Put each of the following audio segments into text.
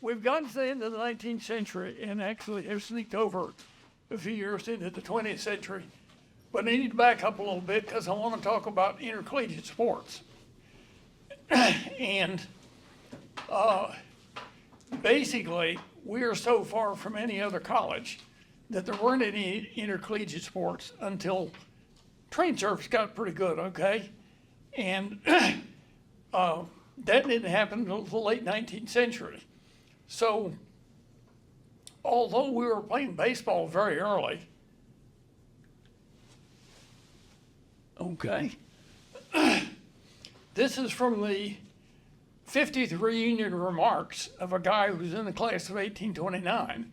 We've gotten to the end of the 19th century and actually have sneaked over a few years into the 20th century. But I need to back up a little bit because I want to talk about intercollegiate sports. And basically, we are so far from any other college that there weren't any intercollegiate sports until train service got pretty good, okay? And that didn't happen until the late 19th century. So, although we were playing baseball very early, okay, this is from the 50th reunion remarks of a guy who was in the class of 1829.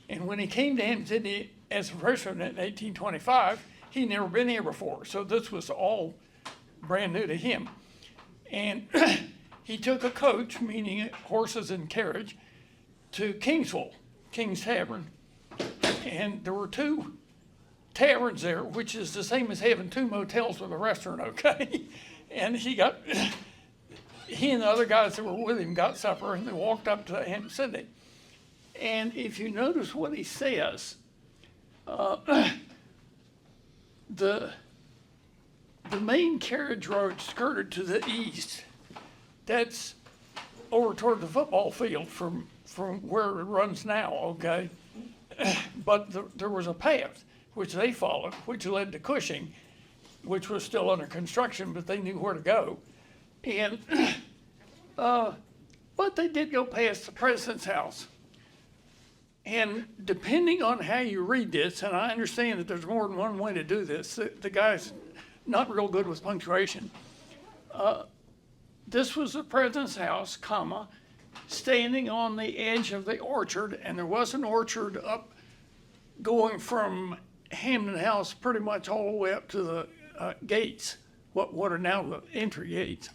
And when he came to Hampden-Sydney as a freshman in 1825, he'd never been here before. So this was all brand new to him. And he took a coach, meaning horses and carriage, to Kingsville, King's Tavern. And there were two taverns there, which is the same as having two motels with a restaurant, okay? And he and the other guys that were with him got supper, and they walked up to Hampden-Sydney. And if you notice what he says, the main carriage road skirted to the east. That's over toward the football field from where it runs now, okay? But there was a path which they followed, which led to Cushing, which was still under construction, but they knew where to go. And but they did go past the president's house. And depending on how you read this, and I understand that there's more than one way to do this, the guy's not real good with punctuation. This was the president's house, comma, standing on the edge of the orchard, and there was an orchard up going from Hampden House pretty much all the way up to the gates, what are now the entry gates.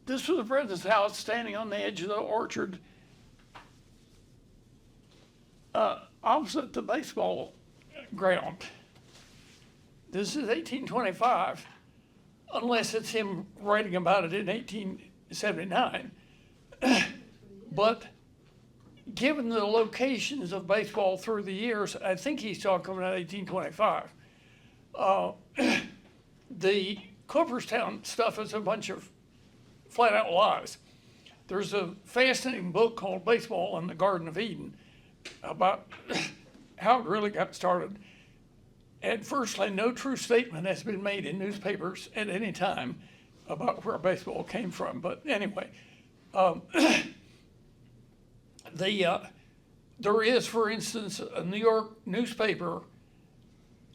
This was the president's house standing on the edge of the orchard opposite the baseball ground. This is 1825, unless it's him writing about it in 1879. But given the locations of baseball through the years, I think he's talking about 1825. The Cooperstown stuff is a bunch of flat out lies. There's a fascinating book called Baseball in the Garden of Eden about how it really got started. And firstly, no true statement has been made in newspapers at any time about where baseball came from. But anyway, there is, for instance, a New York newspaper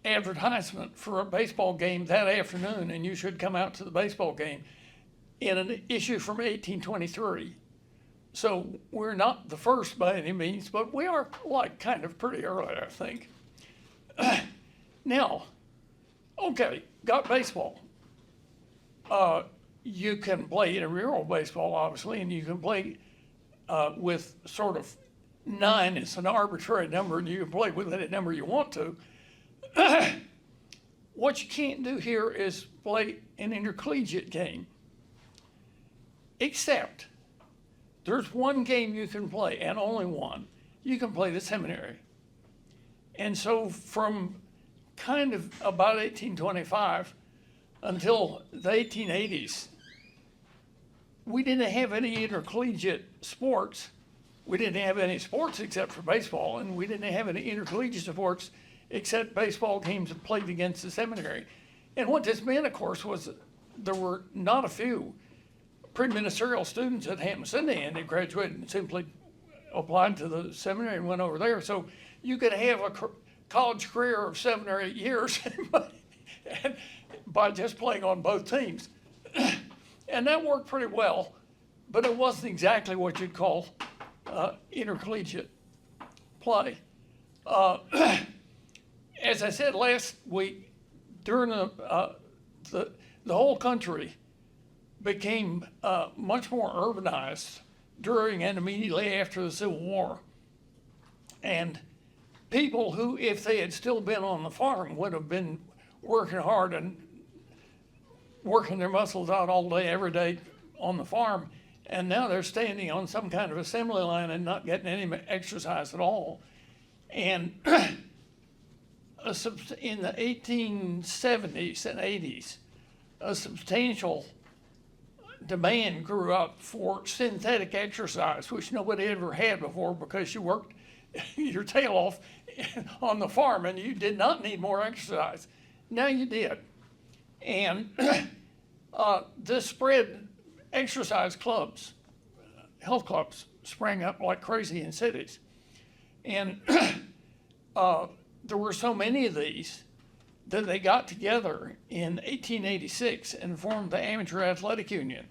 advertisement for a baseball game that afternoon, and you should come out to the baseball game, in an issue from 1823. So we're not the first by any means, but we are like kind of pretty early, I think. Now, okay, got baseball. You can play intramural baseball, obviously, and you can play with sort of 9. It's an arbitrary number, and you can play with any number you want to. What you can't do here is play an intercollegiate game, except there's one game you can play, and only one. You can play the seminary. And so from kind of about 1825 until the 1880s, we didn't have any intercollegiate sports. We didn't have any sports except for baseball, and we didn't have any intercollegiate sports except baseball games played against the seminary. And what this meant, of course, was there were not a few pre-ministerial students at Hampden-Sydney, and they graduated and simply applied to the seminary and went over there. So you could have a college career of 7 or 8 years by just playing on both teams. And that worked pretty well, but it wasn't exactly what you'd call intercollegiate play. As I said last week, during the whole country became much more urbanized during and immediately after the Civil War. And people who, if they had still been on the farm, would have been working hard and working their muscles out all day, every day on the farm, And now they're standing on some kind of assembly line and not getting any exercise at all. And in the 1870s and 80s, a substantial demand grew up for synthetic exercise, which nobody ever had before because you worked your tail off on the farm and you did not need more exercise. Now you did. And this spread, exercise clubs, health clubs sprang up like crazy in cities. And there were so many of these that they got together in 1886 and formed the Amateur Athletic Union,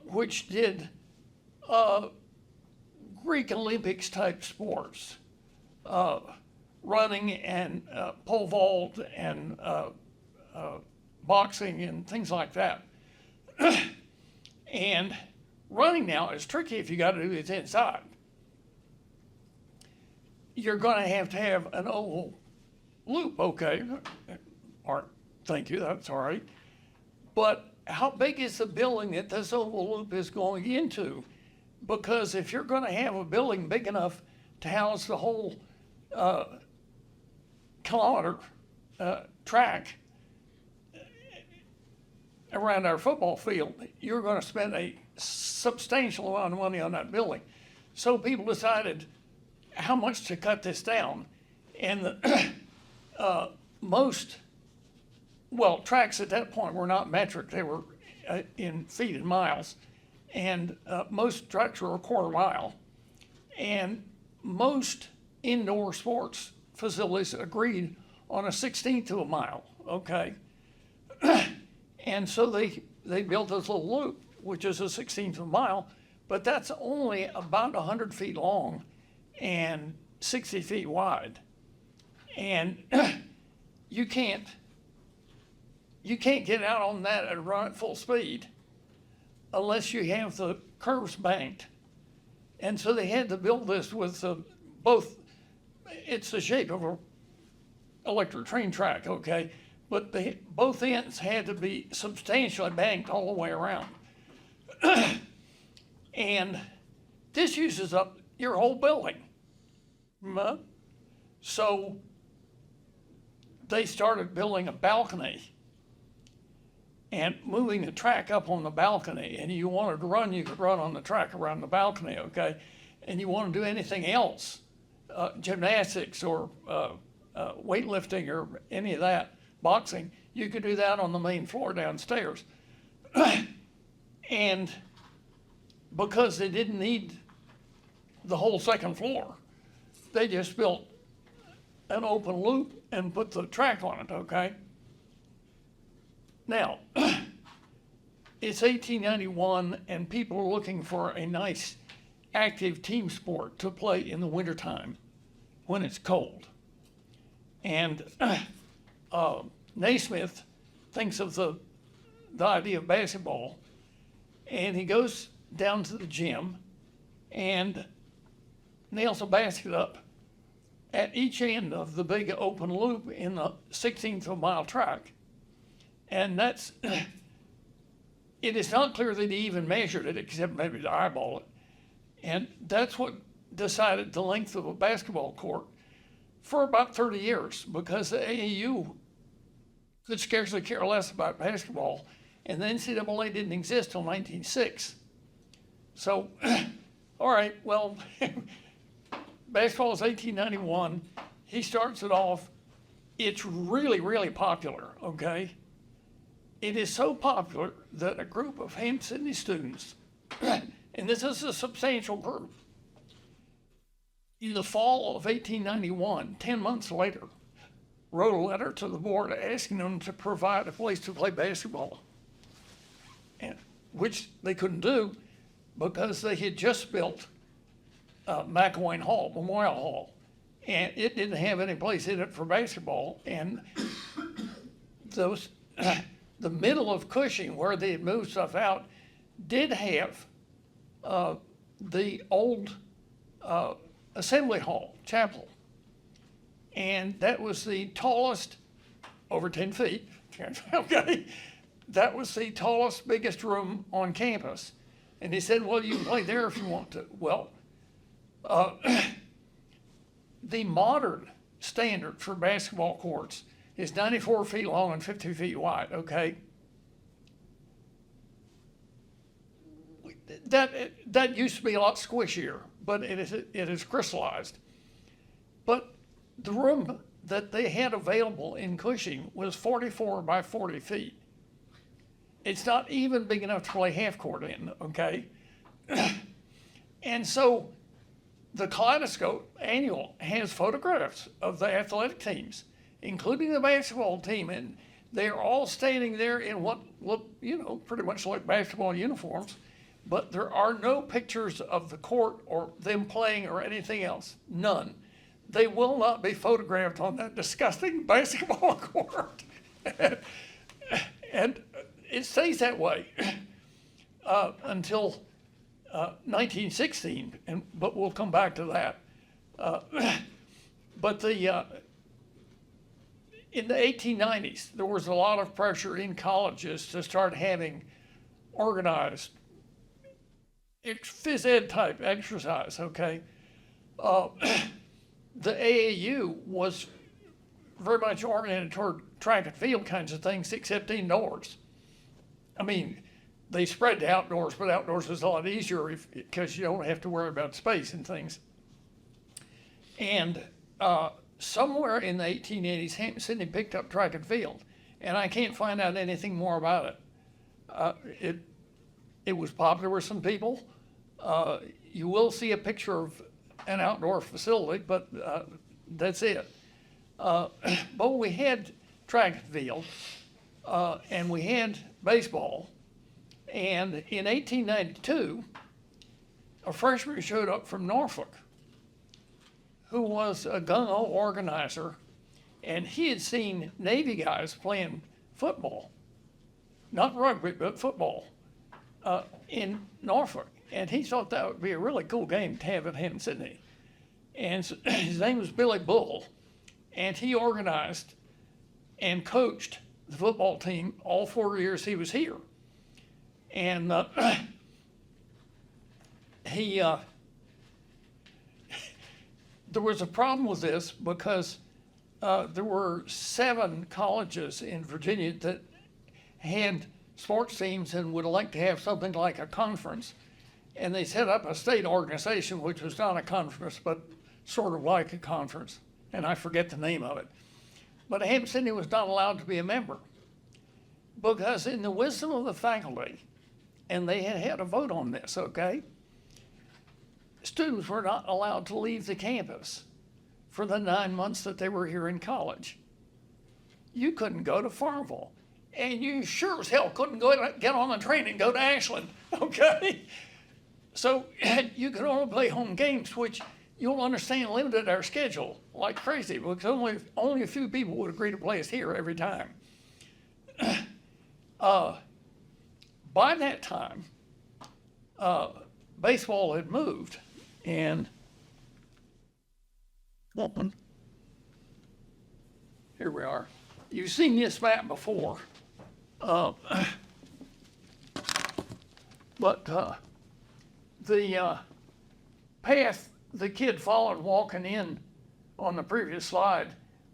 which did Greek Olympics type sports, running and pole vault and boxing and things like that. And running now is tricky if you got to do it inside. You're going to have an oval loop, okay? All right, thank you, that's all right. But how big is the building that this oval loop is going into? Because if you're going to have a building big enough to house the whole kilometer track around our football field, you're going to spend a substantial amount of money on that building. So people decided how much to cut this down. And tracks at that point were not metric, they were in feet and miles. And most tracks were a quarter mile. And most indoor sports facilities agreed on a 1/16 of a mile, okay? And so they built this little loop, which is a 1/16 of a mile, but that's only about 100 feet long and 60 feet wide. And you can't get out on that and run at full speed unless you have the curves banked. And so they had to build this with both, it's the shape of an electric train track, okay? But both ends had to be substantially banked all the way around. And this uses up your whole building. So they started building a balcony and moving the track up on the balcony. And you wanted to run, you could run on the track around the balcony, okay? And you want to do anything else, gymnastics or weightlifting or any of that, boxing, you could do that on the main floor downstairs. And because they didn't need the whole second floor, they just built an open loop and put the track on it, okay? Now, it's 1891 and people are looking for a nice active team sport to play in the wintertime when it's cold. And Naismith thinks of the idea of basketball, and he goes down to the gym and nails a basket up at each end of the big open loop in the 1/16 of a mile track. And that's, it is not clear that he even measured it, except maybe to eyeball it. And that's what decided the length of a basketball court for about 30 years, because the AAU could scarcely care less about basketball, and the NCAA didn't exist till 1906. So, all right, well, basketball is 1891. He starts it off. It's really, really popular, okay? It is so popular that a group of Hampden-Sydney students, and this is a substantial group, in the fall of 1891, 10 months later, wrote a letter to the board asking them to provide a place to play basketball, and, which they couldn't do because they had just built McElwain Hall, Memorial Hall, and it didn't have any place in it for basketball. And those, the middle of Cushing, where they had moved stuff out, did have the old Assembly Hall, chapel. And that was the tallest, over 10 feet, okay? That was the tallest, biggest room on campus. And he said, well, you can play there if you want to. Well, the modern standard for basketball courts is 94 feet long and 50 feet wide, okay? That used to be a lot squishier, but it is crystallized. But the room that they had available in Cushing was 44 by 40 feet. It's not even big enough to play half court in, okay? And so the Kaleidoscope Annual has photographs of the athletic teams, including the basketball team, and they're all standing there in what look, pretty much like basketball uniforms, but there are no pictures of the court or them playing or anything else, none. They will not be photographed on that disgusting basketball court. And it stays that way until 1916, but we'll come back to that. But in the 1890s, there was a lot of pressure in colleges to start having organized phys ed type exercise, okay? The AAU was very much oriented toward track and field kinds of things, except indoors. I mean, they spread to outdoors, but outdoors is a lot easier because you don't have to worry about space and things. And somewhere in the 1880s, Hampden-Sydney picked up track and field, and I can't find out anything more about it. It was popular with some people. You will see a picture of an outdoor facility, but that's it. But we had track and field, and we had baseball. And in 1892, a freshman showed up from Norfolk who was a gung-ho organizer, and he had seen Navy guys playing football, not rugby, but football, in Norfolk. And he thought that would be a really cool game to have at Hampden-Sydney. And so, his name was Billy Bull, and he organized and coached the football team all 4 years he was here. And there was a problem with this because there were 7 colleges in Virginia that had sports teams and would like to have something like a conference. And they set up a state organization, which was not a conference, but sort of like a conference. And I forget the name of it. But Hampden-Sydney was not allowed to be a member because in the wisdom of the faculty, and they had a vote on this, okay? Students were not allowed to leave the campus for the 9 months that they were here in college. You couldn't go to Farmville, and you sure as hell couldn't get on the train and go to Ashland, okay? So you could only play home games, which you'll understand limited our schedule like crazy because only a few people would agree to play us here every time. By that time, baseball had moved, and here we are. You've seen this map before, but the path the kid followed walking in on the previous slide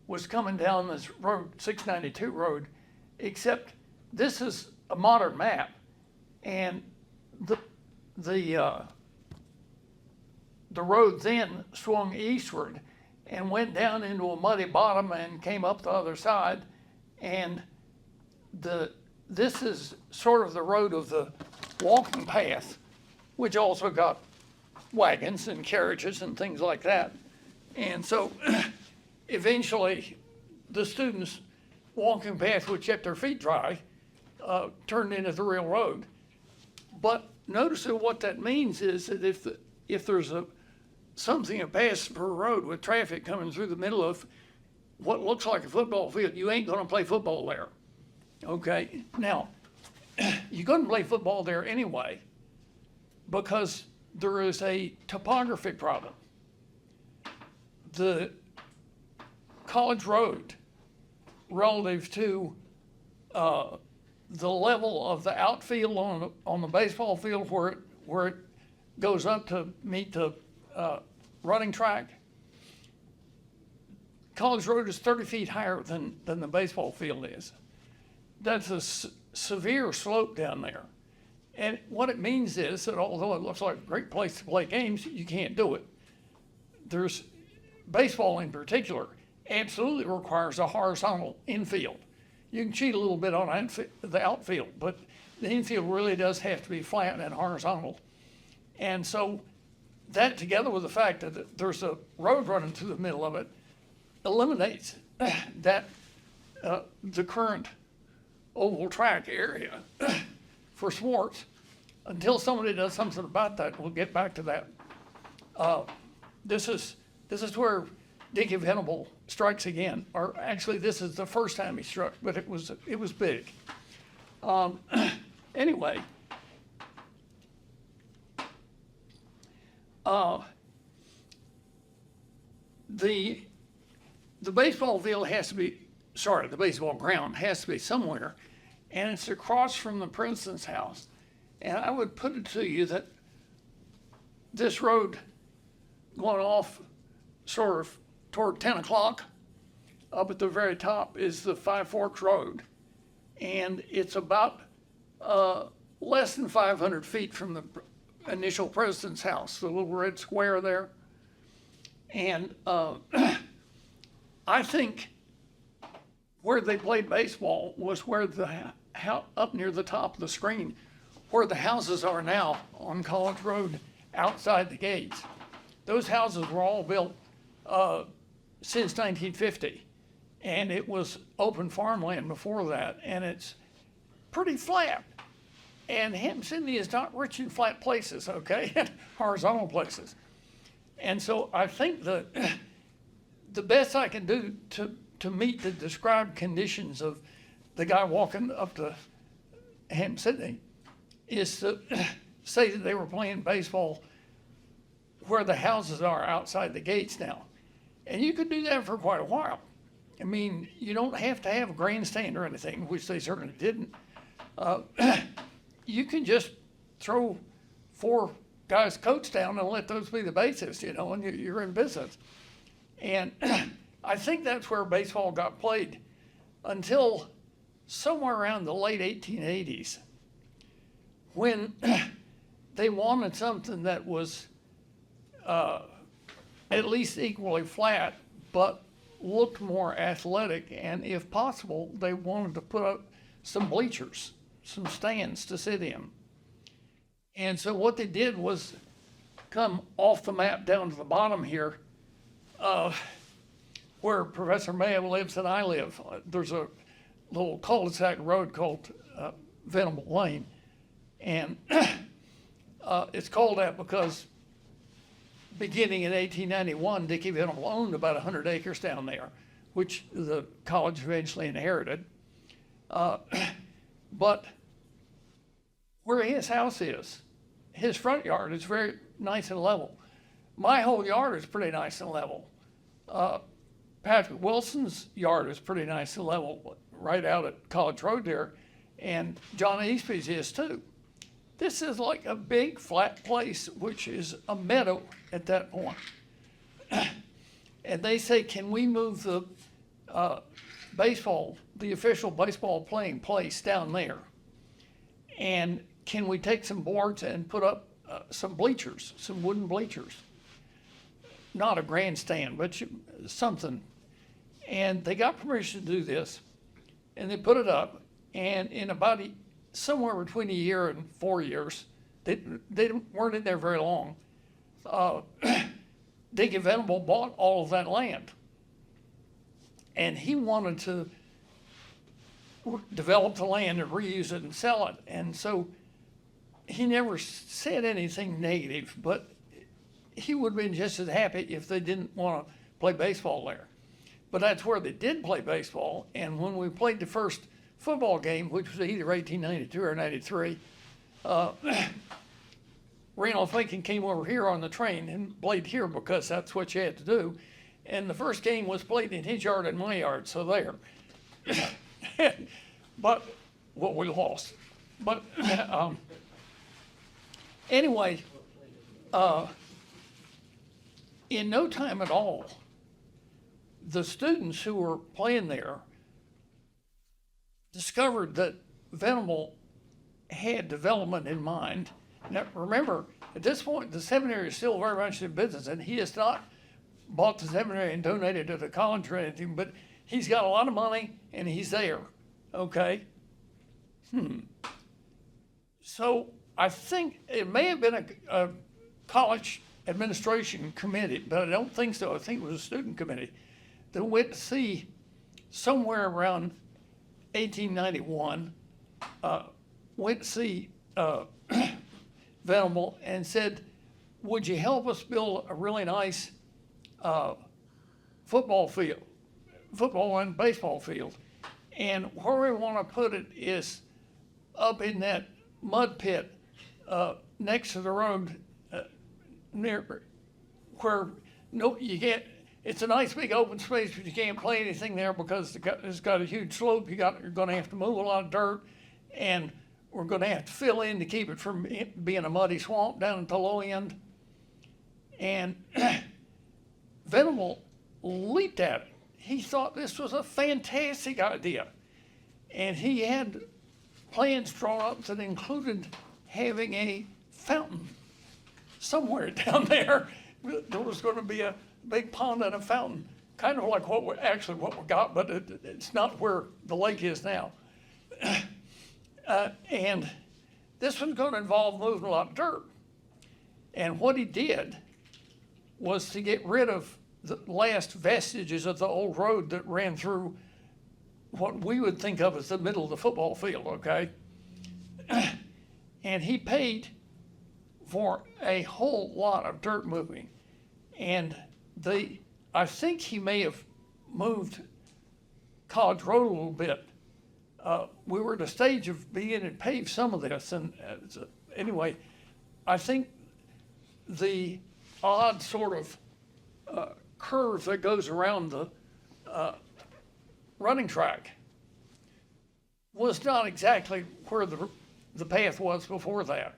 was coming down this road, 692 road, except this is a modern map, and the road then swung eastward and went down into a muddy bottom and came up the other side, and this is sort of the road of the walking path, which also got wagons and carriages and things like that. And so eventually the students' walking path, which kept their feet dry, turned into the real road. But notice that what that means is that if there's something that passes per road with traffic coming through the middle of what looks like a football field, you ain't gonna play football there, okay? Now, you couldn't play football there anyway because there is a topography problem. The college road relative to the level of the outfield on the baseball field where where it goes up to meet the running track. College Road is 30 feet higher than the baseball field is. That's a severe slope down there. And what it means is that although it looks like a great place to play games, you can't do it. There's baseball in particular absolutely requires a horizontal infield. You can cheat a little bit on the outfield, but the infield really does have to be flat and horizontal. And so that, together with the fact that there's a road running through the middle of it, eliminates that the current oval track area for sports. Until somebody does something about that, we'll get back to that. This is where Dickie Venable strikes again, or actually this is the first time he struck, but it was big. Anyway, the baseball field has to be, the baseball ground has to be somewhere, and it's across from the Princeton's house. And I would put it to you that this road going off sort of toward 10 o'clock up at the very top is the Five Forks Road. And it's about less than 500 feet from the initial president's house, the little red square there. And I think where they played baseball was where up near the top of the screen, where the houses are now on College Road outside the gates. Those houses were all built since 1950, and it was open farmland before that, and it's pretty flat. And Hampden-Sydney is not rich in flat places, okay, horizontal places. And so I think that the best I can do to meet the described conditions of the guy walking up to Hampden-Sydney is to say that they were playing baseball where the houses are outside the gates now. And you could do that for quite a while. I mean, you don't have to have a grandstand or anything, which they certainly didn't. You can just throw 4 guys' coats down and let those be the bases, and you're in business. And I think that's where baseball got played until somewhere around the late 1880s, when they wanted something that was at least equally flat, but looked more athletic, and if possible, they wanted to put up some bleachers, some stands to sit in. And so what they did was come off the map down to the bottom here, where Professor Mayo lives and I live. There's a little cul-de-sac road called Venable Lane. And it's called that because beginning in 1891, Dickie Venable owned about 100 acres down there, which the college eventually inherited. But where his house is, his front yard is very nice and level. My whole yard is pretty nice and level. Patrick Wilson's yard is pretty nice and level right out at College Road there, and John Eastby's is too. This is like a big flat place, which is a meadow at that point. And they say, can we move the the official baseball playing place down there? And can we take some boards and put up some bleachers, some wooden bleachers? Not a grandstand, but something. And they got permission to do this, and they put it up, and in about somewhere between a year and 4 years, they weren't in there very long, Dickie Venable bought all of that land. And he wanted to develop the land and reuse it and sell it. And so he never said anything negative, but he would have been just as happy if they didn't want to play baseball there. But that's where they did play baseball. And when we played the first football game, which was either 1892 or 93, Randolph Lincoln came over here on the train and played here because that's what you had to do. And the first game was played in his yard and my yard, so there. But we lost. But Anyway, in no time at all, the students who were playing there discovered that Venable had development in mind. Now, remember, at this point, the seminary is still very much in business, and he has not bought the seminary and donated to the college or anything, but he's got a lot of money, and he's there, okay? So I think it may have been a college administration committee, but I don't think so. I think it was a student committee that went to see somewhere around 1891, went to see Venable and said, would you help us build a really nice football and baseball field? And where we want to put it is up in that mud pit next to the road near where you can't, it's a nice big open space, but you can't play anything there because it's got a huge slope. You're going to have to move a lot of dirt, and we're going to have to fill in to keep it from being a muddy swamp down at the low end. And Venable leaped at it. He thought this was a fantastic idea. And he had plans drawn up that included having a fountain somewhere down there. There was going to be a big pond and a fountain, kind of like what we got, but it's not where the lake is now. And this was going to involve moving a lot of dirt. And what he did was to get rid of the last vestiges of the old road that ran through what we would think of as the middle of the football field, okay? And he paid for a whole lot of dirt moving. And I think he may have moved College Road a little bit. We were at a stage of beginning to pave some of this, and anyway, I think the odd sort of curve that goes around the running track was not exactly where the path was before that.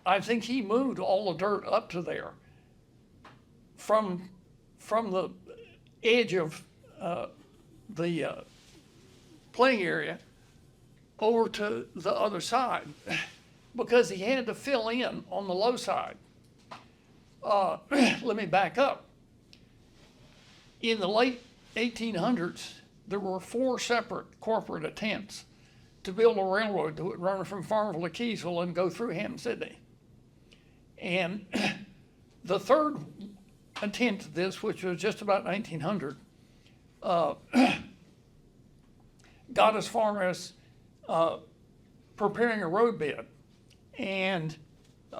I think he moved all the dirt up to there from the edge of the playing area over to the other side because he had to fill in on the low side. Let me back up. In the late 1800s, there were 4 separate corporate attempts to build a railroad that would run from Farmville to Keysville and go through Hampden-Sydney. And the third attempt at this, which was just about 1900, got as far as preparing a road bed. And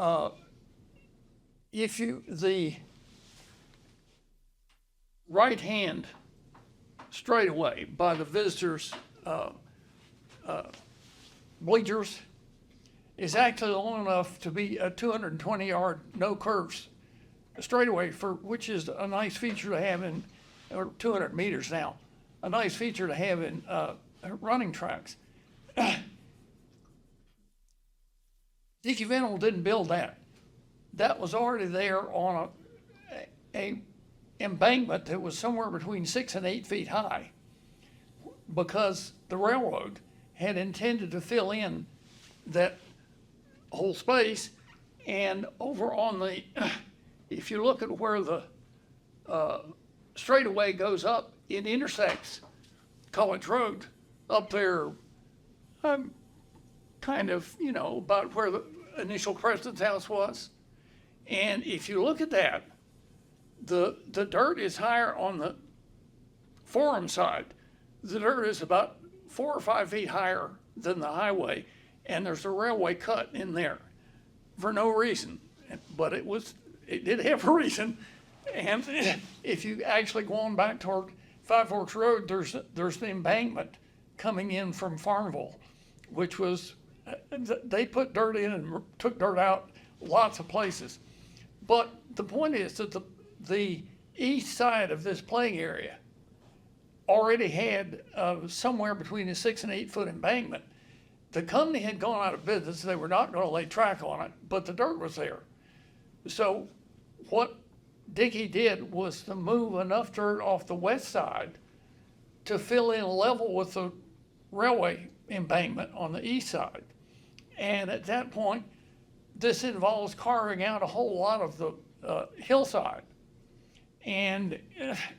the right hand straightaway by the visitors' bleachers is actually long enough to be a 220-yard no curves straightaway, which is a nice feature to have in, or 200 meters now, a nice feature to have in running tracks. Dickie Venable didn't build that. That was already there on a embankment that was somewhere between 6 and 8 feet high, because the railroad had intended to fill in that whole space. And over on the, if you look at where the straightaway goes up, it intersects College Road up there, kind of, about where the initial President's house was. And if you look at that, the dirt is higher on the Forum side. The dirt is about 4 or 5 feet higher than the highway, and there's a railway cut in there for no reason, but it did have a reason. And if you actually go on back toward Five Forks Road, there's the embankment coming in from Farmville, which was, they put dirt in and took dirt out lots of places. But the point is that the east side of this playing area already had somewhere between a 6 and 8 foot embankment The company had gone out of business. They were not going to lay track on it, but the dirt was there. So what Dickie did was to move enough dirt off the west side to fill in level with the railway embankment on the east side. And at that point, this involves carving out a whole lot of the hillside. And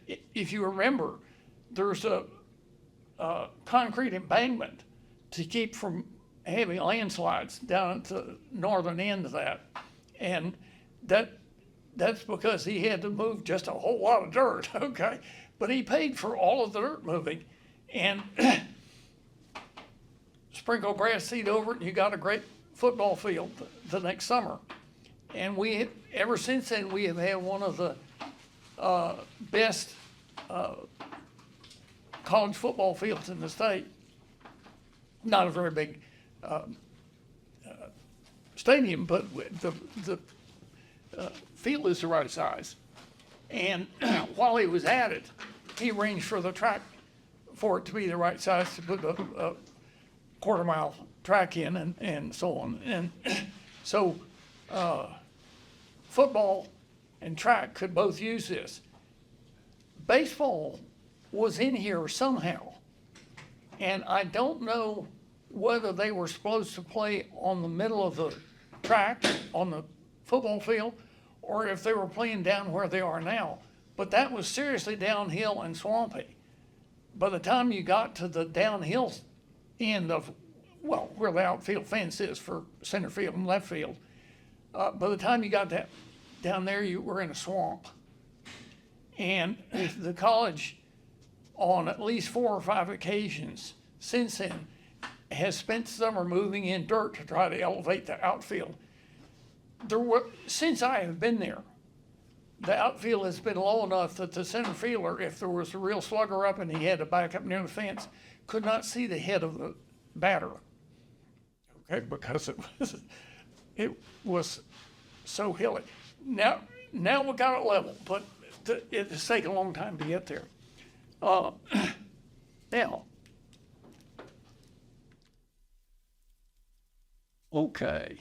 if you remember, there's a concrete embankment to keep from having landslides down at the northern end of that. And that's because he had to move just a whole lot of dirt, okay? But he paid for all of the dirt moving and sprinkle grass seed over it, and you got a great football field the next summer. And ever since then, we have had one of the best college football fields in the state. Not a very big stadium, but the field is the right size. And while he was at it, he arranged for the track for it to be the right size to put a quarter-mile track in and so on. And so football and track could both use this. Baseball was in here somehow, and I don't know whether they were supposed to play on the middle of the track on the football field or if they were playing down where they are now. But that was seriously downhill and swampy. By the time you got to the downhill end of, well, where the outfield fence is for center field and left field, by the time you got that down there, you were in a swamp. And the college, on at least 4 or 5 occasions since then, has spent summer moving in dirt to try to elevate the outfield. Since I have been there, the outfield has been low enough that the center fielder, if there was a real slugger up and he had to back up near the fence, could not see the head of the batter. Okay, because it was so hilly. Now we got it level, but it's taken a long time to get there. Now, okay.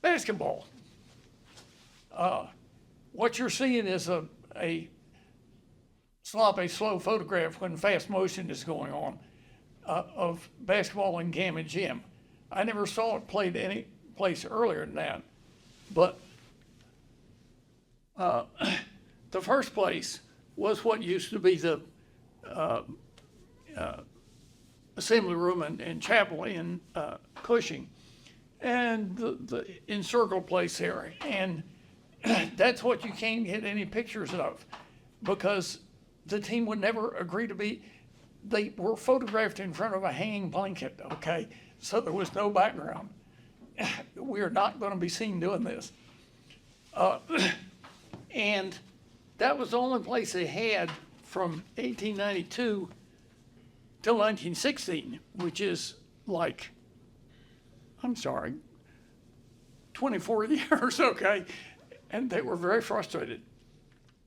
Basketball. What you're seeing is a sloppy, slow photograph when fast motion is going on of basketball in Gammon Gym. I never saw it played any place earlier than that, but the first place was what used to be the assembly room and chapel in Cushing, and the encircled place there. And that's what you can't get any pictures of because the team would never agree to be, they were photographed in front of a hanging blanket, okay? So there was no background. We are not going to be seen doing this. And that was the only place they had from 1892 till 1916, which is like, 24 years, okay? And they were very frustrated.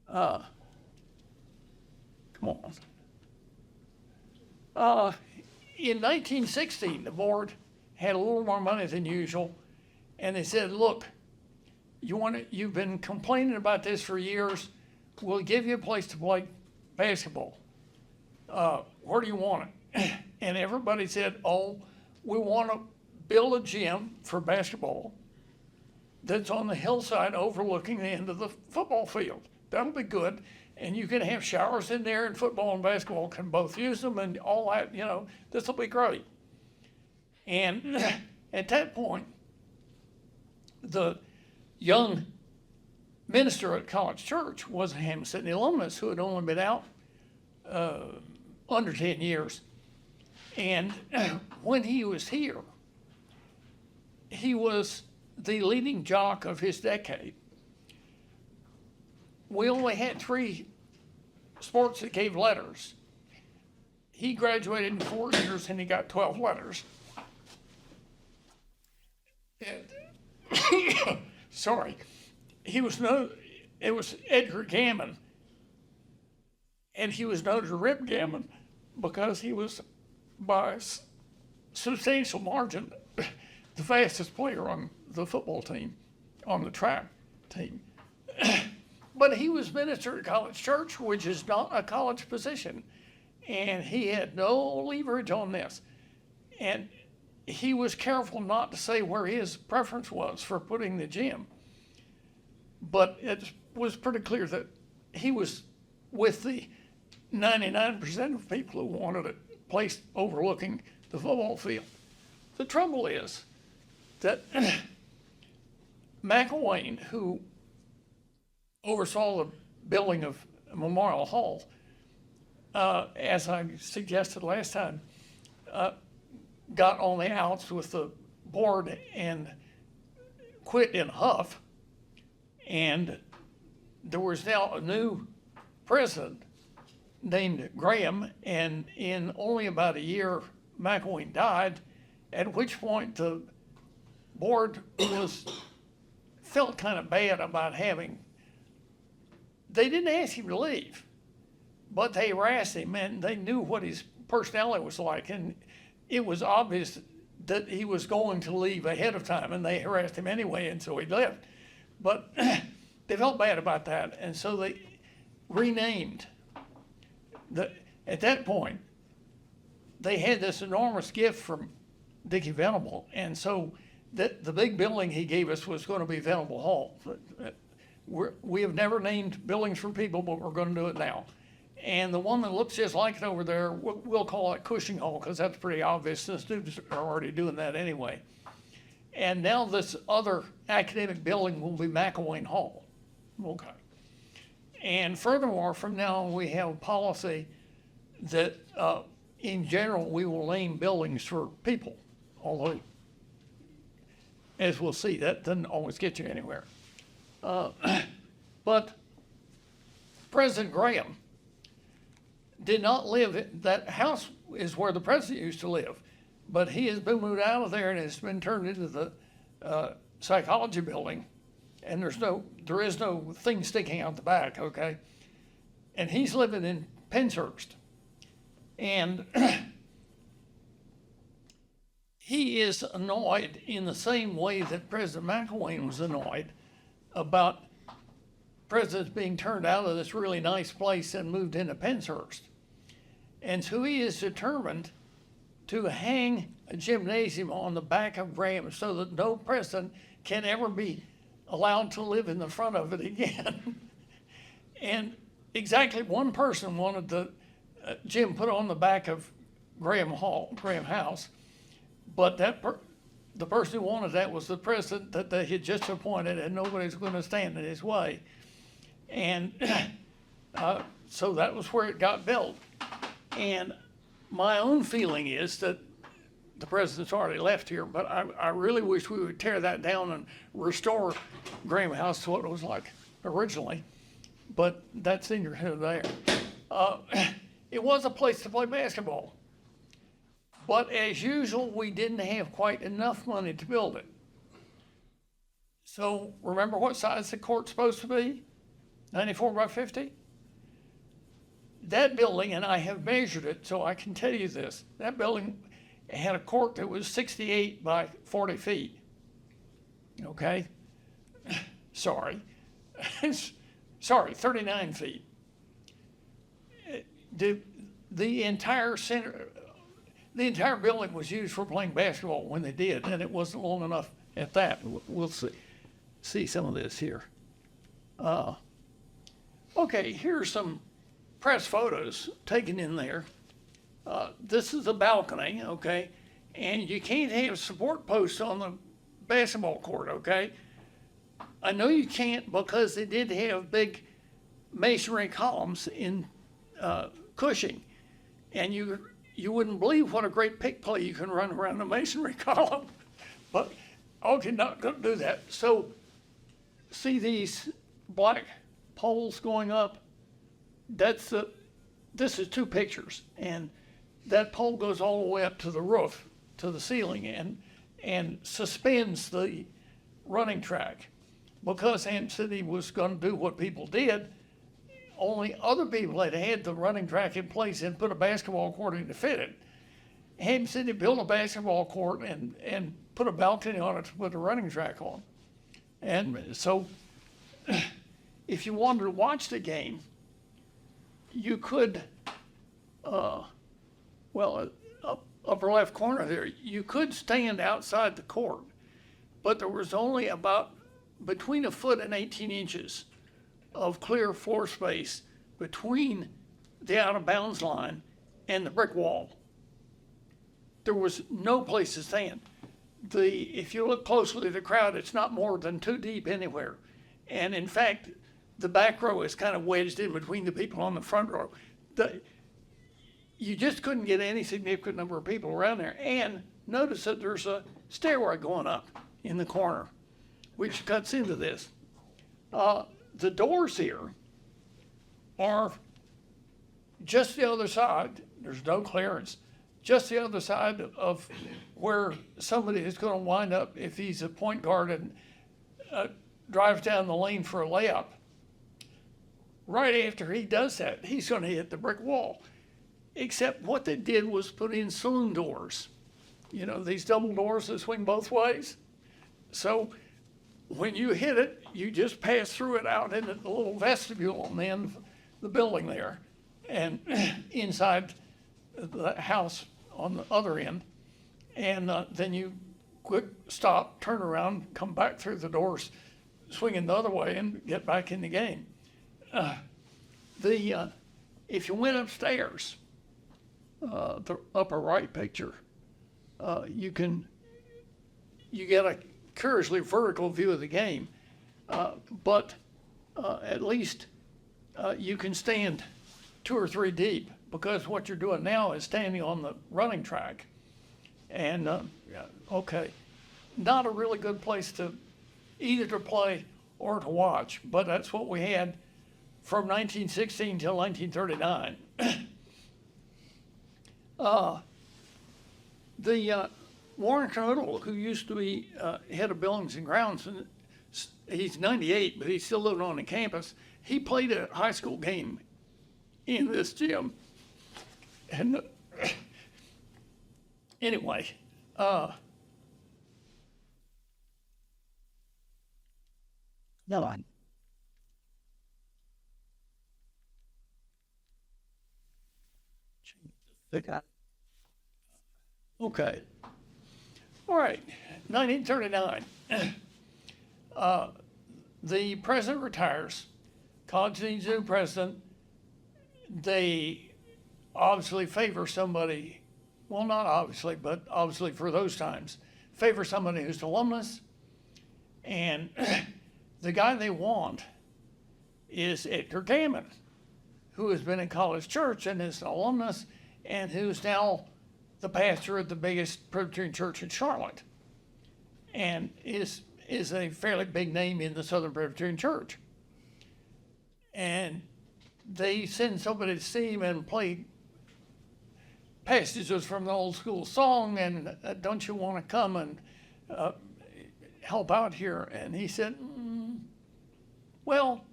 Come on. In 1916, the board had a little more money than usual, and they said, look, you've been complaining about this for years. We'll give you a place to play basketball. Where do you want it? And everybody said, we want to build a gym for basketball that's on the hillside overlooking the end of the football field. That'll be good. And you can have showers in there, and football and basketball can both use them and all that, this will be great. And at that point, the young minister at College Church was a Hampden-Sydney alumnus who had only been out under 10 years. And when he was here, he was the leading jock of his decade. We only had 3 sports that gave letters. He graduated in 4 years and he got 12 letters. Sorry. It was Edgar Gammon. And he was known as Rip Gammon because he was by substantial margin, the fastest player on the football team, on the track team. But he was minister at College Church, which is not a college position, and he had no leverage on this. And he was careful not to say where his preference was for putting the gym. But it was pretty clear that he was with the 99% of people who wanted it placed overlooking the football field. The trouble is that McElwain, who oversaw the building of Memorial Hall, as I suggested last time, got on the outs with the board and quit in a huff. And there was now a new president named Graham, and in only about a year, McElwain died, at which point the board felt kind of bad about they didn't ask him to leave, but they harassed him, and they knew what his personality was like, and it was obvious that he was going to leave ahead of time, and they harassed him anyway, and so he left. But they felt bad about that, and so they renamed. At that point, they had this enormous gift from Dickie Venable, and so the big building he gave us was going to be Venable Hall. We have never named buildings for people, but we're going to do it now. And the one that looks just like it over there, we'll call it Cushing Hall, because that's pretty obvious. The students are already doing that anyway. And now this other academic building will be McElwain Hall. Okay. And furthermore, from now on, we have a policy that in general, we will name buildings for people, although, as we'll see, that doesn't always get you anywhere. But President Graham did not live, that house is where the president used to live, but he has been moved out of there and has been turned into the psychology building, and there is no thing sticking out the back, okay? And he's living in Penshurst. And he is annoyed in the same way that President McElwain was annoyed about presidents being turned out of this really nice place and moved into Penshurst. And so he is determined to hang a gymnasium on the back of Graham so that no president can ever be allowed to live in the front of it again. And exactly one person wanted the gym put on the back of Graham House, but the person who wanted that was the president that they had just appointed, and nobody's going to stand in his way. And so that was where it got built. And my own feeling is that the president's already left here, but I really wish we would tear that down and restore Graham House to what it was like originally. But that's in your head there. It was a place to play basketball. But as usual, we didn't have quite enough money to build it. So remember what size the court's supposed to be? 94 by 50? That building, and I have measured it, so I can tell you this, that building had a court that was 68 by 40 feet. Okay? Sorry. Sorry, 39 feet. The entire building was used for playing basketball when they did, and it wasn't long enough at that. We'll see some of this here. Okay, here's some press photos taken in there. This is a balcony, okay? And you can't have support posts on the basketball court, okay? I know you can't because they did have big masonry columns in Cushing. And you wouldn't believe what a great pick play you can run around a masonry column. But okay, not going to do that. So see these black poles going up? This is two pictures, and that pole goes all the way up to the roof, to the ceiling, and suspends the running track. Because Hampden-Sydney was going to do what people did, only other people had had the running track in place and put a basketball court in to fit it. Hampden-Sydney built a basketball court and put a balcony on it to put a running track on. And so if you wanted to watch the game, you could, upper left corner there, you could stand outside the court, but there was only about between a foot and 18 inches of clear floor space between the out of bounds line and the brick wall. There was no place to stand. If you look closely at the crowd, it's not more than 2 deep anywhere. And in fact, the back row is kind of wedged in between the people on the front row. You just couldn't get any significant number of people around there. And notice that there's a stairway going up in the corner, which cuts into this. The doors here are just the other side. There's no clearance. Just the other side of where somebody is going to wind up if he's a point guard and drives down the lane for a layup. Right after he does that, he's going to hit the brick wall. Except what they did was put in saloon doors. You know, these double doors that swing both ways. So when you hit it, you just pass through it out into the little vestibule on the end of the building there and inside the house on the other end. And then you quick stop, turn around, come back through the doors, swinging the other way and get back in the game. If you went upstairs, the upper right picture, you get a curiously vertical view of the game, but at least you can stand 2 or 3 deep, because what you're doing now is standing on the running track. And okay, not a really good place to either to play or to watch, but that's what we had from 1916 till 1939. Warren Knudel, who used to be head of buildings and grounds, and he's 98, but he's still living on the campus. He played a high school game in this gym. And anyway, No one. okay. All right, 1939. The president retires. College needs a new president. They obviously favor somebody, well, not obviously, but obviously for those times, favor somebody who's alumnus. And the guy they want is Edgar Gammon, who has been in College Church and is an alumnus and who's now the pastor of the biggest Presbyterian church in Charlotte and is a fairly big name in the Southern Presbyterian Church. And they send somebody to see him and play passages from the old school song and don't you want to come and help out here? And he said, well,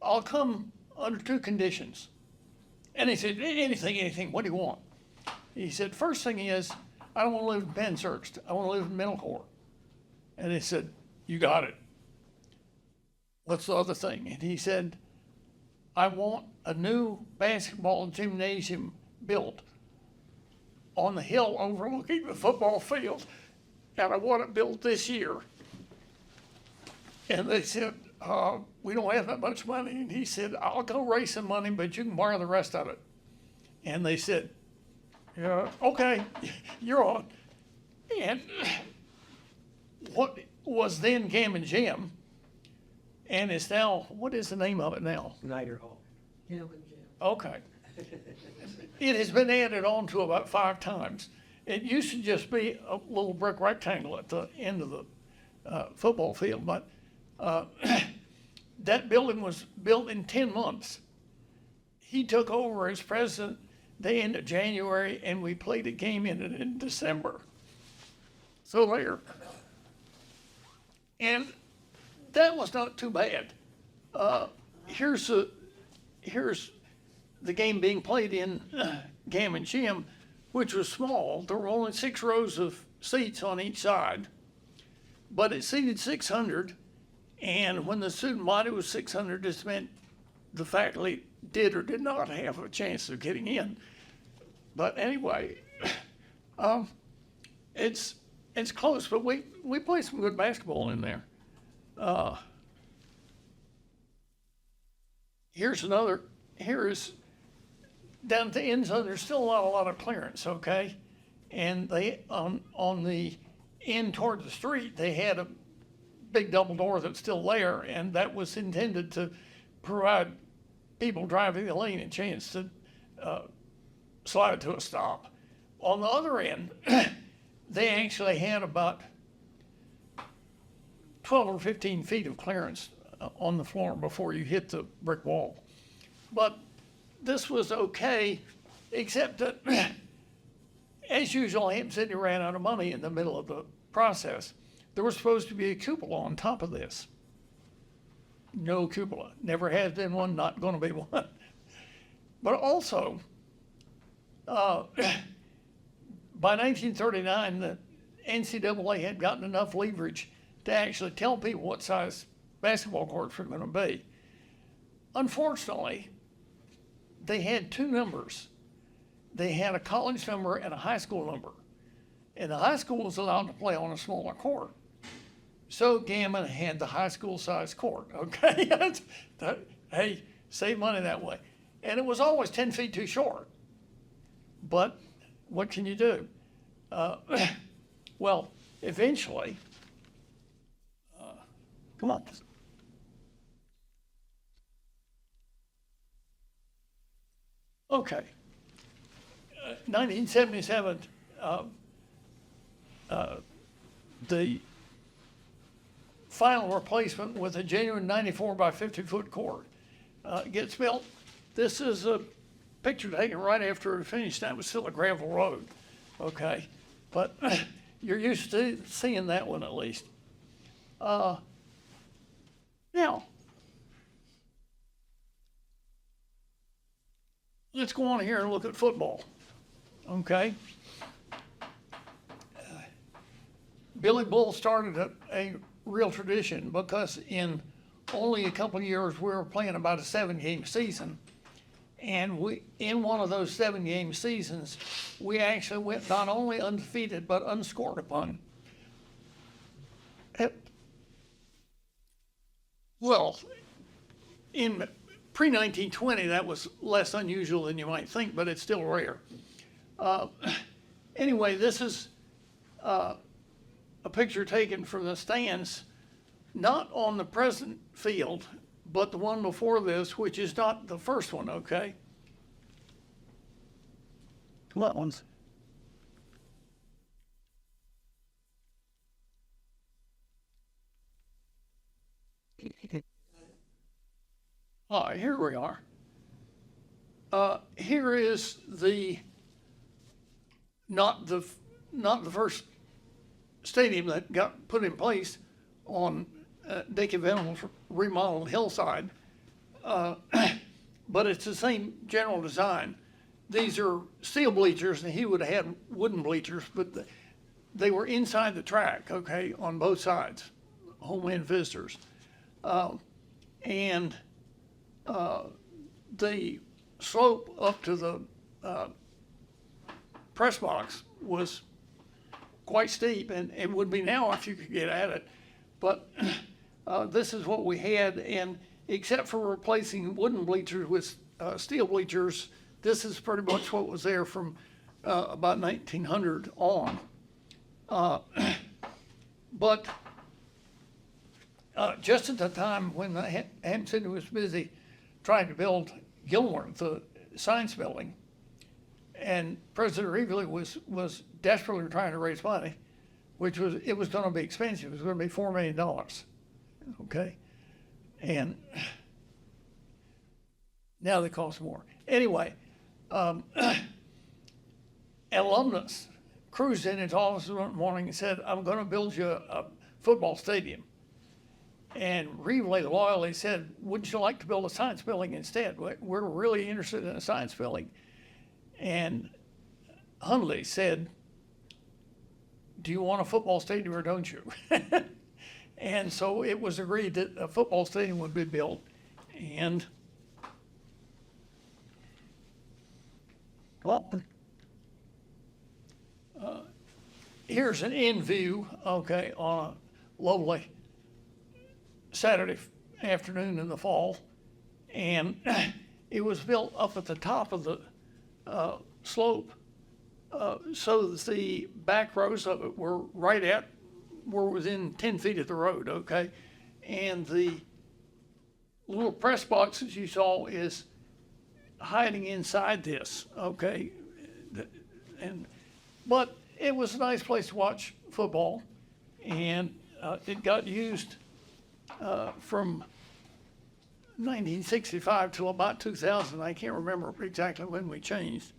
I'll come under 2 conditions. And he said, anything, what do you want? He said, first thing is, I don't want to live in Penshurst. I want to live in Middlecourt. And he said, you got it. What's the other thing? And he said, I want a new basketball gymnasium built on the hill overlooking the football field, and I want it built this year. And they said, we don't have that much money. And he said, I'll go raise some money, but you can borrow the rest of it. And they said, yeah, okay, you're on. And what was then Gammon Gym, and is now, what is the name of it now? Snyder Hall. Okay. It has been added on to about 5 times. It used to just be a little brick rectangle at the end of the football field, but that building was built in 10 months. He took over as president the end of January, and we played a game in it in December. So there. And that was not too bad. Here's the game being played in Gammon Gym which was small. There were only 6 rows of seats on each side, but it seated 600. And when the student body was 600, this meant the faculty did or did not have a chance of getting in. But anyway, it's close, but we play some good basketball in there. Here's down at the end zone, there's still not a lot of clearance, okay? And they, on the end toward the street, they had a big double door that's still there, and that was intended to provide people driving the lane a chance to slide to a stop. On the other end, they actually had about 12 or 15 feet of clearance on the floor before you hit the brick wall. But this was okay, except that, as usual, Hampden-Sydney ran out of money in the middle of the process. There was supposed to be a cupola on top of this. No cupola. Never has been one, not going to be one. But also, by 1939, the NCAA had gotten enough leverage to actually tell people what size basketball courts were going to be. Unfortunately, they had 2 numbers. They had a college number and a high school number. And the high school was allowed to play on a smaller court. So Gammon had the high school size court, okay? Hey, save money that way. And it was always 10 feet too short. But what can you do? Well, eventually, come on. 1977, the final replacement with a genuine 94 by 50 foot court gets built. This is a picture taken right after it finished. That was still a gravel road, okay? But you're used to seeing that one at least. Now, let's go on here and look at football, okay? Billy Bull started a real tradition because in only a couple of years we were playing about a 7-game season. And in one of those 7-game seasons, we actually went not only undefeated but unscored upon. Well, in pre-1920, that was less unusual than you might think, but it's still rare. Anyway, this is a picture taken from the stands, not on the present field, but the one before this, which is not the first one, okay? What ones? All right, here we are. Here is not the first stadium that got put in place on Dickie Venables' remodeled hillside, but it's the same general design. These are steel bleachers, and he would have had wooden bleachers, but they were inside the track, okay, on both sides, home and visitors. And the slope up to the press box was quite steep, and it would be now if you could get at it. But this is what we had, and except for replacing wooden bleachers with steel bleachers, this is pretty much what was there from about 1900 on. But just at the time when Hampden was busy trying to build Gilmore, the science building, and President Reevely was desperately trying to raise money, it was going to be expensive. It was going to be $4 million, okay? And now they cost more. Anyway, an alumnus cruised in his office one morning and said, "I'm going to build you a football stadium." And Reevely loyally said, "Wouldn't you like to build a science building instead? We're really interested in a science building." And Hundley said, "Do you want a football stadium or don't you?" And so it was agreed that a football stadium would be built. And Well, here's an end view, okay, on a lovely Saturday afternoon in the fall. And it was built up at the top of the slope, so that the back rows of it were were within 10 feet of the road, okay? And the little press boxes you saw is hiding inside this, okay? But it was a nice place to watch football, and it got used from 1965 till about 2000. I can't remember exactly when we changed.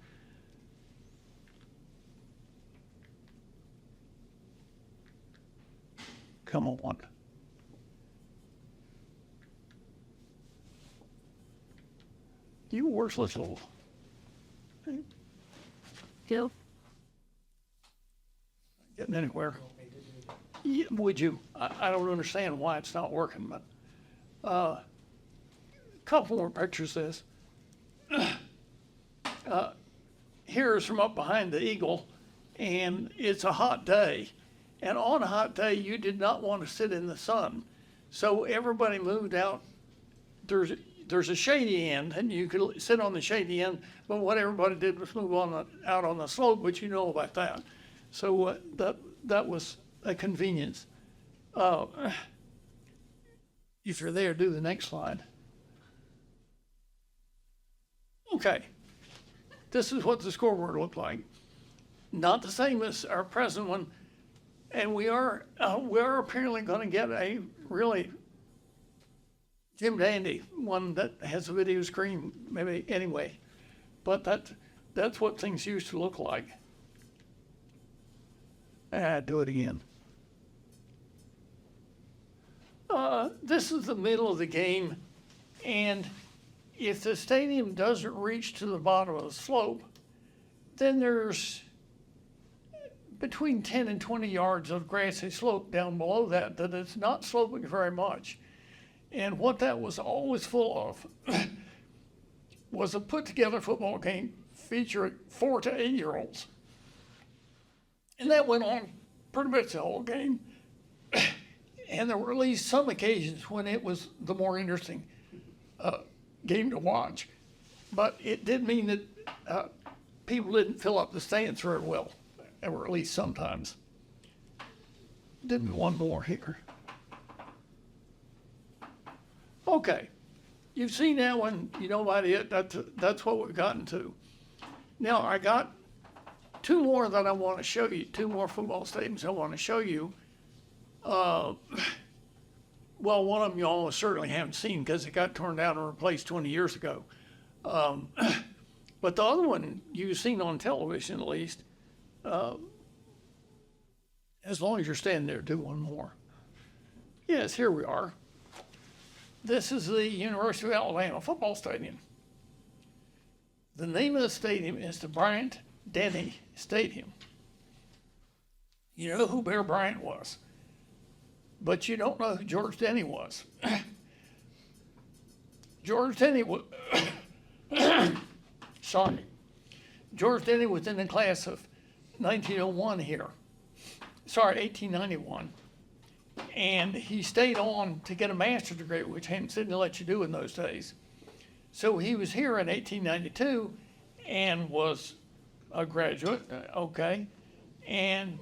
come on. You worthless little. Gil? Getting anywhere. Yeah, would you? I don't understand why it's not working, but couple more pictures of this. Here's from up behind the Eagle, and it's a hot day. And on a hot day, you did not want to sit in the sun. So everybody moved out. There's a shady end, and you could sit on the shady end, but what everybody did was move out on the slope, which you know about that. So that was a convenience. If you're there, do the next slide. Okay, this is what the scoreboard looked like. Not the same as our present one, and we are apparently going to get a really Jim Dandy one that has a video screen, maybe anyway. But that's what things used to look like. Do it again. This is the middle of the game, and if the stadium doesn't reach to the bottom of the slope, then there's between 10 and 20 yards of grassy slope down below that is not sloping very much. And what that was always full of was a put together football game featuring 4 to 8 year olds. And that went on pretty much the whole game. And there were at least some occasions when it was the more interesting game to watch. But it did mean that people didn't fill up the stands very well, or at least sometimes. Did one more here. Okay, you've seen that one, you know about it, that's what we've gotten to. Now, I got 2 more that I want to show you, 2 more football stadiums I want to show you. Well, one of them you almost certainly haven't seen because it got torn down and replaced 20 years ago. But the other one you've seen on television at least. As long as you're standing there, do one more. Yes, here we are. This is the University of Alabama football stadium. The name of the stadium is the Bryant-Denny Stadium. You know who Bear Bryant was, but you don't know who George Denny was. George Denny was, George Denny was in the class of 1901 here. 1891. And he stayed on to get a master's degree, which Hampden-Sydney let you do in those days. So he was here in 1892 and was a graduate, okay. And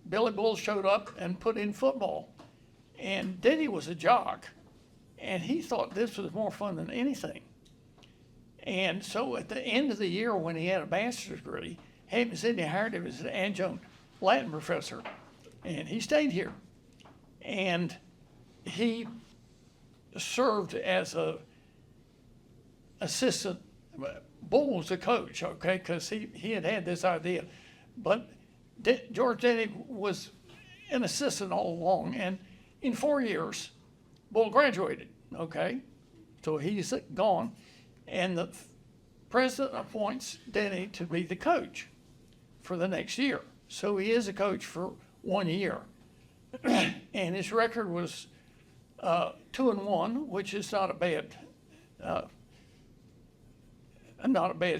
Billy Bull showed up and put in football. And Denny was a jock, and he thought this was more fun than anything. And so at the end of the year when he had a master's degree, Hampden-Sydney hired him as an adjunct Latin professor, and he stayed here. And he served as a assistant. Bull was the coach, okay, because he had this idea. But George Denny was an assistant all along, and in 4 years, Bull graduated, okay? So he's gone, and president appoints Denny to be the coach for the next year. So he is a coach for 1 year. And his record was 2-1, which is not a bad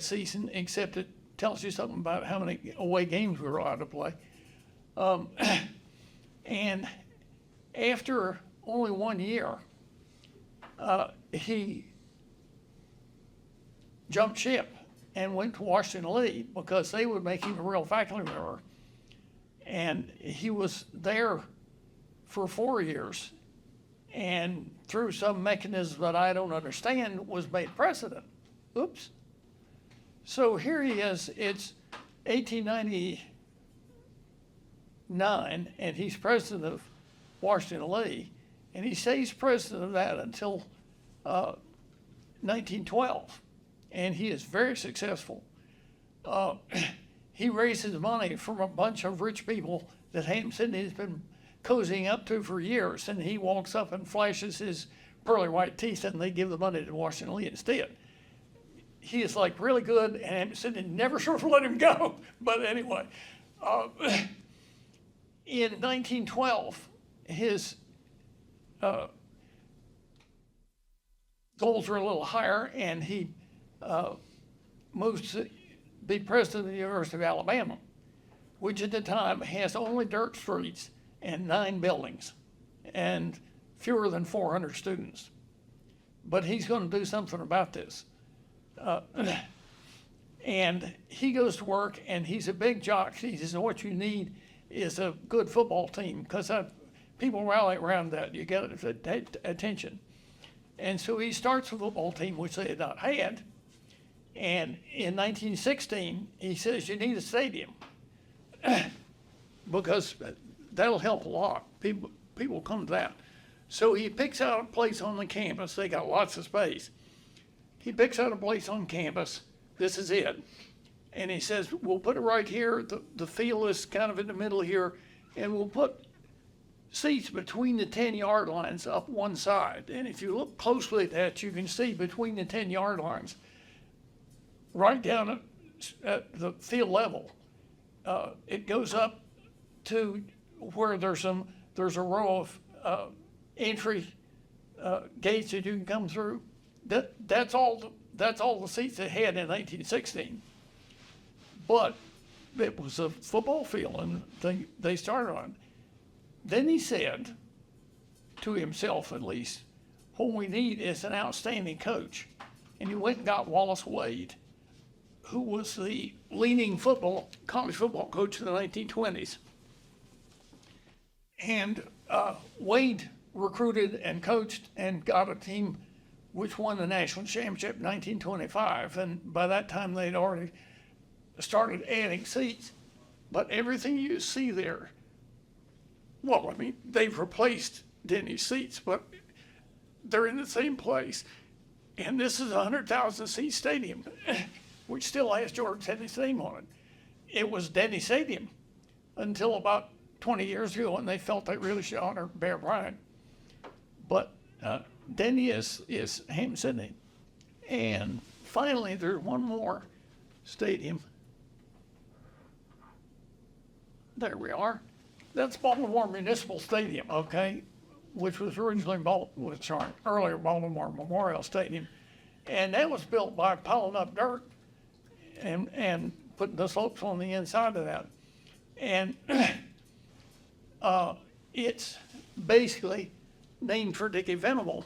season, except it tells you something about how many away games we were allowed to play. And after only 1 year, he jumped ship and went to Washington Lee because they would make him a real faculty member. And he was there for 4 years, and through some mechanism that I don't understand, was made president. Oops. So here he is, it's 1899, and he's president of Washington Lee, and he stays president of that until 1912, and he is very successful. He raises money from a bunch of rich people that Hampden-Sydney has been cozying up to for years, and he walks up and flashes his pearly white teeth, and they give the money to Washington Lee instead. He is like really good, and Hampden-Sydney never sort of let him go. But anyway, in 1912, his goals were a little higher, and he moves to be president of the University of Alabama, which at the time has only dirt streets and 9 buildings and fewer than 400 students. But he's going to do something about this. And he goes to work, and he's a big jock. He says, what you need is a good football team, because people rally around that. You get attention. And so he starts a football team, which they had not had. And in 1916, he says, you need a stadium because that'll help a lot. People come to that. So he picks out a place on the campus. They got lots of space. He picks out a place on campus. This is it. And he says, we'll put it right here. The field is kind of in the middle here. And we'll put seats between the 10-yard lines up one side. And if you look closely at that, you can see between the 10-yard lines, right down at the field level, it goes up to where there's a row of entry gates that you can come through. That's all the seats they had in 1916. But it was a football field, and they started on. Then he said, to himself at least, what we need is an outstanding coach. And he went and got Wallace Wade, who was the leading college football coach in the 1920s. And Wade recruited and coached and got a team which won the national championship in 1925. And by that time, they'd already started adding seats. But everything you see there, well, I mean, they've replaced Denny's seats, but they're in the same place. And this is a 100,000 seat stadium, which still has George Denny's name on it. It was Denny Stadium until about 20 years ago, when they felt they really should honor Bear Bryant. But Denny is Hampden-Sydney. And finally, there's one more stadium. There we are. That's Baltimore Municipal Stadium, okay, which was originally earlier Baltimore Memorial Stadium. And that was built by piling up dirt and putting the slopes on the inside of that. And it's basically named for Dickie Venable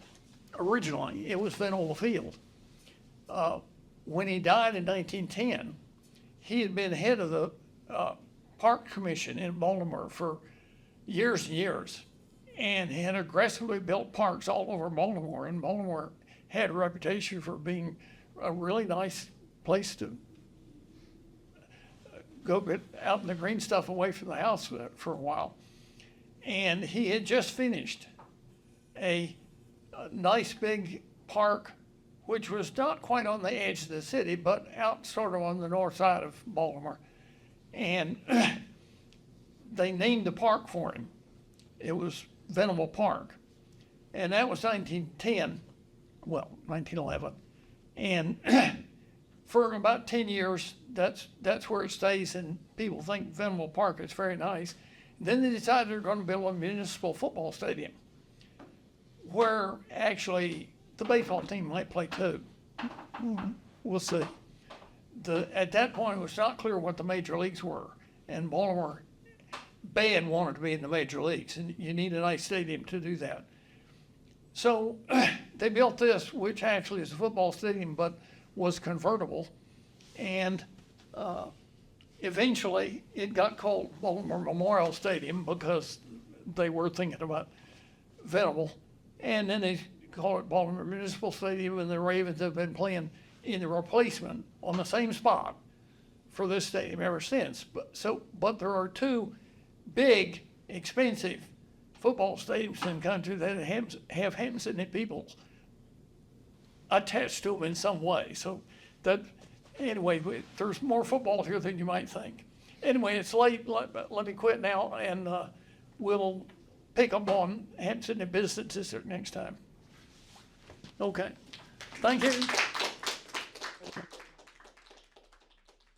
originally. It was Venable Field. When he died in 1910, he had been head of the Park Commission in Baltimore for years and years, and he had aggressively built parks all over Baltimore, and Baltimore had a reputation for being a really nice place to go get out in the green stuff away from the house for a while. And he had just finished a nice big park, which was not quite on the edge of the city, but out sort of on the north side of Baltimore. And they named the park for him. It was Venable Park. And that was 1911. And for about 10 years, that's where it stays, and people think Venable Park is very nice. Then they decided they're going to build a municipal football stadium where actually the baseball team might play too. We'll see. At that point, it was not clear what the major leagues were, and Baltimore bad wanted to be in the major leagues, and you need a nice stadium to do that. So they built this, which actually is a football stadium, but was convertible, and eventually it got called Baltimore Memorial Stadium because they were thinking about Venable, and then they called it Baltimore Municipal Stadium, and the Ravens have been playing in the replacement on the same spot for this stadium ever since. But there are two big, expensive football stadiums in the country that have Hampden-Sydney people attached to them in some way. So that, anyway, there's more football here than you might think. Anyway, it's late. Let me quit now, and we'll pick up on Hampden-Sydney Business District next time. Okay. Thank you.